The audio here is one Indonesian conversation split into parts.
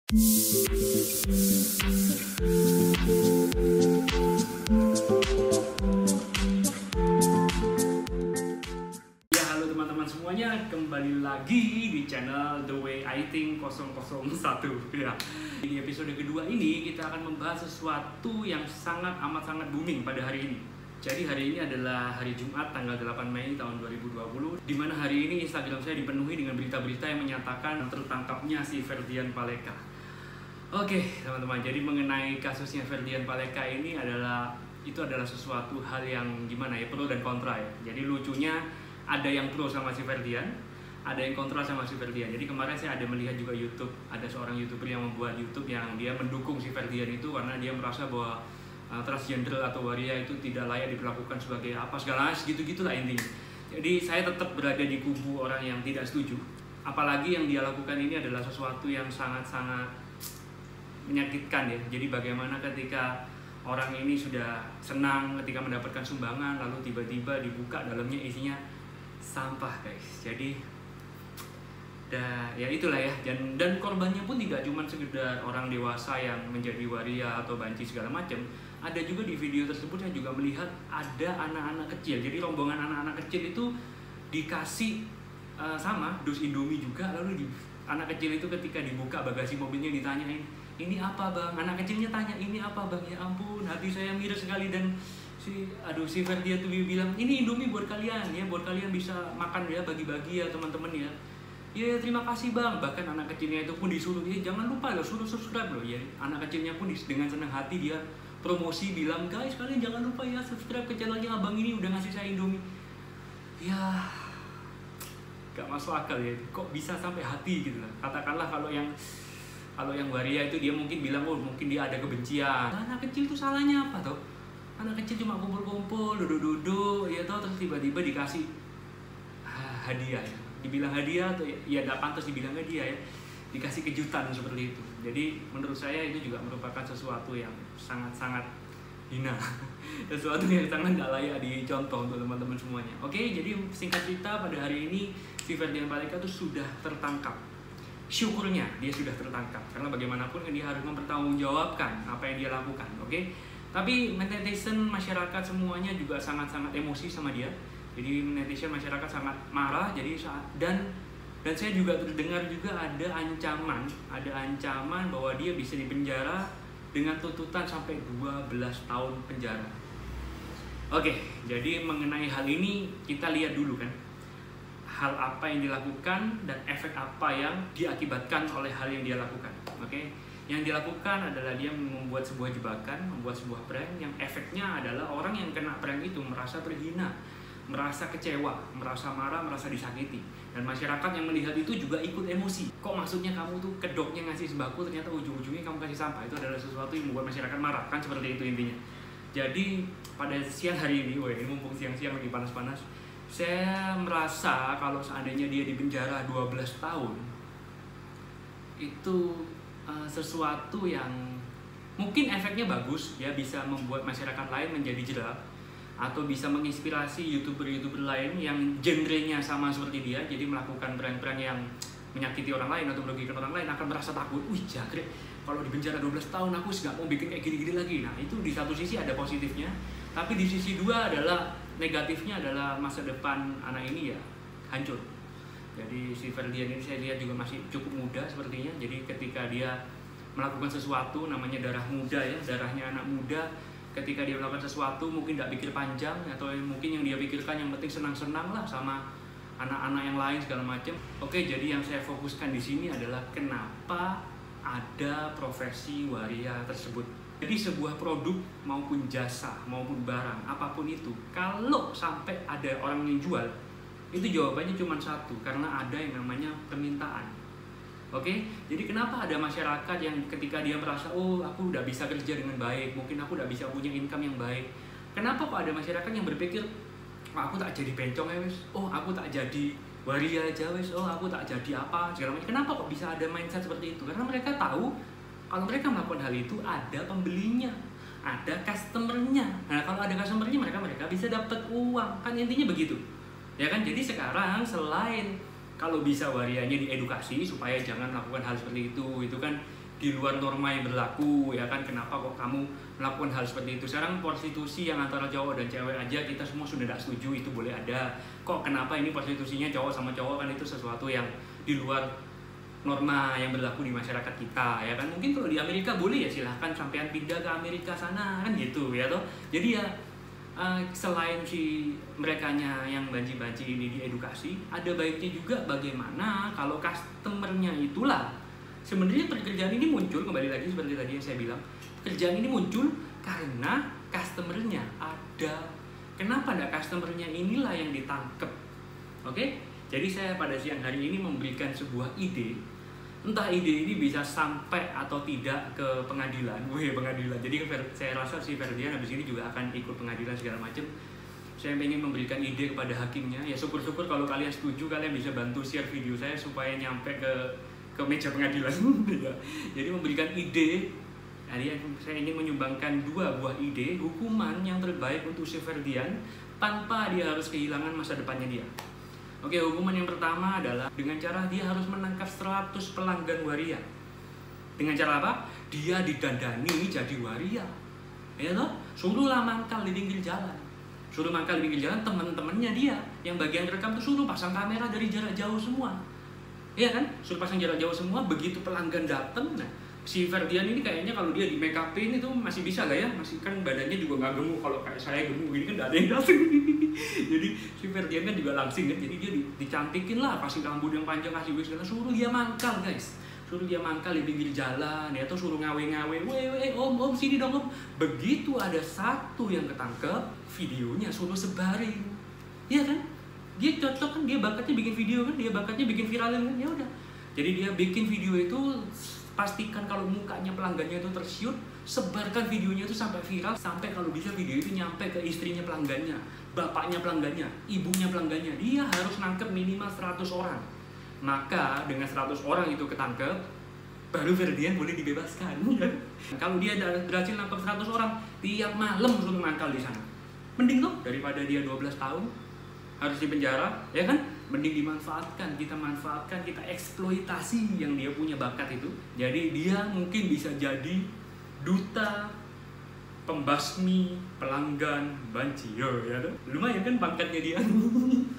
Halo teman-teman semuanya, kembali lagi di channel The Way I Think 001 ya. Di episode kedua ini kita akan membahas sesuatu yang amat sangat booming pada hari ini. Jadi hari ini adalah hari Jumat tanggal 8 Mei tahun 2020, di mana hari ini Instagram saya dipenuhi dengan berita-berita yang menyatakan tertangkapnya si Ferdian Paleka. Oke teman-teman, jadi mengenai kasusnya Ferdian Paleka ini adalah sesuatu hal yang gimana ya, pro dan kontra ya. Jadi lucunya ada yang pro sama si Ferdian, ada yang kontra sama si Ferdian. Jadi kemarin saya ada melihat juga YouTube, ada seorang YouTuber yang membuat YouTube yang dia mendukung si Ferdian itu karena dia merasa bahwa transgender atau waria itu tidak layak diperlakukan sebagai apa segala gitu-gitulah intinya. Jadi saya tetap berada di kubu orang yang tidak setuju. Apalagi yang dia lakukan ini adalah sesuatu yang sangat-sangat menyakitkan ya. Jadi bagaimana ketika orang ini sudah senang ketika mendapatkan sumbangan, lalu tiba-tiba dibuka dalamnya isinya sampah guys. Jadi ya itulah ya, dan korbannya pun tidak cuma sekedar orang dewasa yang menjadi waria atau banci segala macam. Ada juga di video tersebut saya juga melihat ada anak-anak kecil. Jadi rombongan anak-anak kecil itu dikasih sama dus Indomie juga, lalu anak kecil itu ketika dibuka bagasi mobilnya ditanyain, ini apa bang? Anak kecilnya tanya, ini apa bang? Ya ampun, hati saya miris sekali. Dan si Ferdian tuh bilang, ini Indomie buat kalian ya, buat kalian bisa makan ya, bagi-bagi ya teman-teman ya. Ya terima kasih bang. Bahkan anak kecilnya itu pun disuruh, ya jangan lupa loh, suruh subscribe loh ya. Anak kecilnya pun dengan senang hati dia promosi, bilang guys kalian jangan lupa ya subscribe ke channelnya abang ini, udah ngasih saya Indomie. Ya gak masuk akal ya, kok bisa sampai hati gitu lah. Katakanlah kalau yang waria itu dia mungkin bilang, oh mungkin dia ada kebencian. Nah, anak kecil itu salahnya apa toh? Anak kecil cuma kumpul-kumpul, duduk-duduk ya toh, terus tiba-tiba dikasih hadiah ya. Dibilang hadiah atau ya tidak pantas dibilang hadiah ya, dikasih kejutan seperti itu. Jadi menurut saya itu juga merupakan sesuatu yang sangat-sangat hina. Sesuatu yang sangat tidak layak dicontoh untuk teman-teman semuanya. Oke, jadi singkat cerita pada hari ini si Ferdian Paleka itu sudah tertangkap. Syukurnya dia sudah tertangkap, karena bagaimanapun dia harus mempertanggungjawabkan apa yang dia lakukan. Oke, tapi netizen, masyarakat semuanya juga sangat-sangat emosi sama dia. Jadi netizen, masyarakat sangat marah. Jadi dan saya juga terdengar juga ada ancaman bahwa dia bisa dipenjara dengan tuntutan sampai 12 tahun penjara. Oke, jadi mengenai hal ini kita lihat dulu kan, hal apa yang dilakukan dan efek apa yang diakibatkan oleh hal yang dia lakukan. Oke, yang dilakukan adalah dia membuat sebuah jebakan, membuat sebuah prank yang efeknya adalah orang yang kena prank itu merasa terhina, merasa kecewa, merasa marah, merasa disakiti. Dan masyarakat yang melihat itu juga ikut emosi. Kok maksudnya kamu tuh kedoknya ngasih sembako, ternyata ujung-ujungnya kamu kasih sampah. Itu adalah sesuatu yang membuat masyarakat marah, kan seperti itu intinya. Jadi pada siang hari ini, ini mumpung siang-siang lagi panas-panas, saya merasa kalau seandainya dia dipenjara 12 tahun, itu sesuatu yang mungkin efeknya bagus, ya bisa membuat masyarakat lain menjadi jerak, atau bisa menginspirasi YouTuber-YouTuber lain yang genrenya sama seperti dia, jadi melakukan prank-prank yang menyakiti orang lain atau merugikan orang lain, akan merasa takut. Wih jangkrik, kalau di penjara 12 tahun aku nggak mau bikin kayak gini-gini lagi. Nah itu di satu sisi ada positifnya, tapi di sisi dua adalah negatifnya, adalah masa depan anak ini ya hancur. Jadi si Ferdian ini saya lihat juga masih cukup muda sepertinya. Jadi ketika dia melakukan sesuatu, namanya darah muda ya, darahnya anak muda. Ketika dia melakukan sesuatu mungkin tidak pikir panjang, atau mungkin yang dia pikirkan yang penting senang-senang lah sama anak-anak yang lain segala macam. Oke, jadi yang saya fokuskan di sini adalah kenapa ada profesi waria tersebut. Jadi sebuah produk maupun jasa maupun barang apapun itu, kalau sampai ada orang yang jual, itu jawabannya cuma satu, karena ada yang namanya permintaan. Oke, jadi kenapa ada masyarakat yang ketika dia merasa, oh aku udah bisa kerja dengan baik, mungkin aku udah bisa punya income yang baik. Kenapa kok ada masyarakat yang berpikir, aku tak jadi bencong ya wes, oh aku tak jadi waria aja wes, oh aku tak jadi apa segala macam. Kenapa kok bisa ada mindset seperti itu? Karena mereka tahu kalau mereka melakukan hal itu ada pembelinya, ada customernya. Nah kalau ada customernya mereka bisa dapat uang, kan intinya begitu. Ya kan, jadi sekarang selain kalau bisa warianya diedukasi supaya jangan melakukan hal seperti itu kan di luar norma yang berlaku, ya kan? Kenapa kok kamu melakukan hal seperti itu? Sekarang prostitusi yang antara cowok dan cewek aja kita semua sudah tidak setuju itu boleh ada. Kok kenapa ini prostitusinya cowok sama cowok? Kan itu sesuatu yang di luar norma yang berlaku di masyarakat kita, ya kan? Mungkin kalau di Amerika boleh ya, silahkan sampean pindah ke Amerika sana kan gitu ya toh. Jadi ya selain si merekanya yang banci-banci ini diedukasi, ada baiknya juga bagaimana kalau customernya itulah sebenarnya pekerjaan ini muncul, kembali lagi seperti tadi yang saya bilang, pekerjaan ini muncul karena customernya ada. Kenapa ada customernya inilah yang ditangkap? Oke? Jadi saya pada siang hari ini memberikan sebuah ide. Entah ide ini bisa sampai atau tidak ke pengadilan. Pengadilan. Jadi saya rasa si Ferdian habis ini juga akan ikut pengadilan segala macam. Saya ingin memberikan ide kepada hakimnya. Ya syukur-syukur kalau kalian setuju, kalian bisa bantu share video saya supaya nyampe ke meja pengadilan. Jadi memberikan ide. Jadi saya ingin menyumbangkan 2 buah ide hukuman yang terbaik untuk si Ferdian tanpa dia harus kehilangan masa depannya dia. Oke, hukuman yang pertama adalah dengan cara dia harus menangkap 100 pelanggan waria. Dengan cara apa? Dia didandani jadi waria. Ya toh? Suruhlah mangkal di pinggir jalan. Suruh mangkal di pinggir jalan, teman-temannya dia yang bagian rekam tuh suruh pasang kamera dari jarak jauh semua. Iya kan? Suruh pasang jarak jauh semua, begitu pelanggan datang. Nah, si Ferdian ini kayaknya kalau dia di make upin itu masih bisa lah ya, masih kan badannya juga nggak gemuk. Kalau kayak saya gemuk gini kan nggak ada yang datang. Jadi si Ferdian kan juga langsing kan, jadi dia dicantikin lah, kasih rambut yang panjang, kasih wig segala, suruh dia mangkal guys, suruh dia mangkal di pinggir jalan ya, atau suruh ngawe-ngawe, om sini dong om. Begitu ada satu yang ketangkep, videonya suruh sebarin, ya kan? Dia cocok kan, dia bakatnya bikin video kan, dia bakatnya bikin viralin kan, ya udah. Jadi dia bikin video itu, pastikan kalau mukanya pelanggannya itu tersiut, sebarkan videonya itu sampai viral, sampai kalau bisa video itu nyampe ke istrinya pelanggannya, bapaknya pelanggannya, ibunya pelanggannya. Dia harus nangkep minimal 100 orang. Maka dengan 100 orang itu ketangkep, baru Ferdian boleh dibebaskan. Kalau dia berhasil nangkep 100 orang, tiap malam suruh mangkal di sana. Mending tuh daripada dia 12 tahun harus di penjara, ya kan? Mending dimanfaatkan, kita eksploitasi yang dia punya bakat itu. Jadi dia mungkin bisa jadi duta pembasmi pelanggan banci, ya kan? Lumayan kan pangkatnya dia.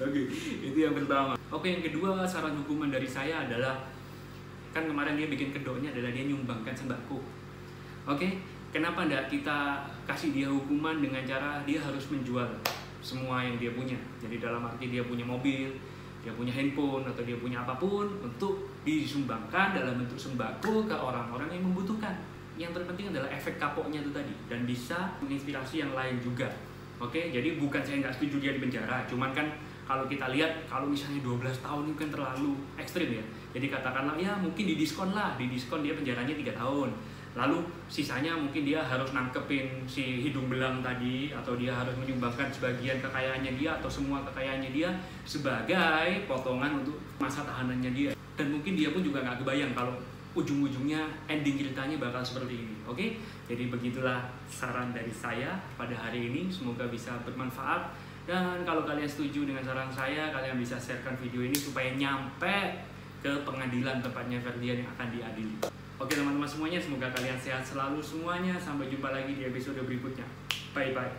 Oke, itu yang pertama. Oke, yang kedua saran hukuman dari saya adalah, kan kemarin dia bikin kedoknya adalah dia nyumbangkan sembako. Oke, kenapa enggak kita kasih dia hukuman dengan cara dia harus menjual semua yang dia punya. Jadi dalam arti dia punya mobil, dia punya handphone, atau dia punya apapun untuk disumbangkan dalam bentuk sembako ke orang-orang yang membutuhkan. Yang terpenting adalah efek kapoknya itu tadi, dan bisa menginspirasi yang lain juga. Oke, jadi bukan saya nggak setuju dia di penjara, cuman kan kalau kita lihat, kalau misalnya 12 tahun itu kan terlalu ekstrim ya. Jadi katakanlah ya mungkin didiskon dia penjaranya 3 tahun. Lalu sisanya mungkin dia harus nangkepin si hidung belang tadi, atau dia harus menyumbangkan sebagian kekayaannya dia atau semua kekayaannya dia sebagai potongan untuk masa tahanannya dia. Dan mungkin dia pun juga nggak kebayang kalau ujung-ujungnya ending ceritanya bakal seperti ini. Oke? Jadi begitulah saran dari saya pada hari ini, semoga bisa bermanfaat. Dan kalau kalian setuju dengan saran saya, kalian bisa sharekan video ini supaya nyampe ke pengadilan tempatnya Ferdian yang akan diadili. Oke teman-teman semuanya, semoga kalian sehat selalu semuanya. Sampai jumpa lagi di episode berikutnya. Bye-bye.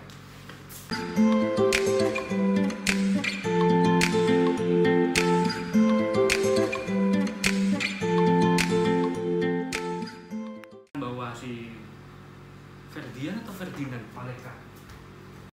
Bahwa si Ferdian atau Ferdinand Paleka